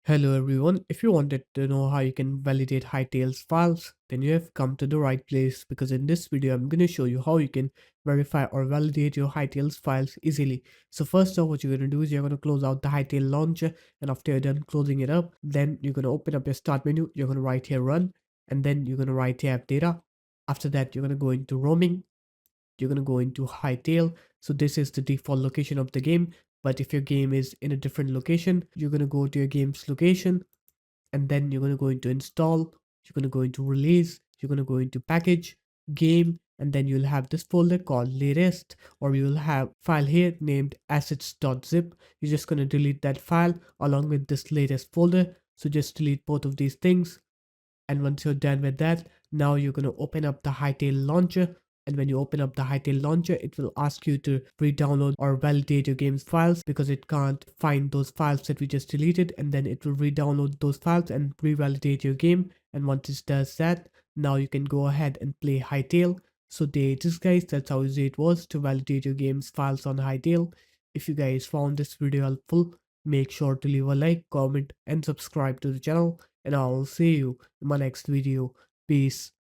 Hello everyone, if you wanted to know how you can validate Hytale's files, then you have come to the right place because in this video I'm going to show you how you can verify or validate your Hytale's files easily. So first off, what you're going to do is you're going to close out the Hytale launcher, and after you're done closing it up, then you're going to open up your start menu, you're going to write here run, and then you're going to write here app data. After that, you're going to go into roaming, you're going to go into Hytale. So this is the default location of the game. But if your game is in a different location, you're going to go to your game's location, and then you're going to go into install, you're going to go into release, you're going to go into package, game, and then you'll have this folder called latest, or you'll have file here named assets.zip. You're just going to delete that file along with this latest folder. So just delete both of these things, and once you're done with that, now you're going to open up the Hytale launcher. And when you open up the Hytale launcher, it will ask you to re-download or validate your game's files because it can't find those files that we just deleted. And then it will re-download those files and revalidate your game. And once it does that, now you can go ahead and play Hytale. So this guys, that's how easy it was to validate your game's files on Hytale. If you guys found this video helpful, make sure to leave a like, comment, and subscribe to the channel. And I'll see you in my next video. Peace.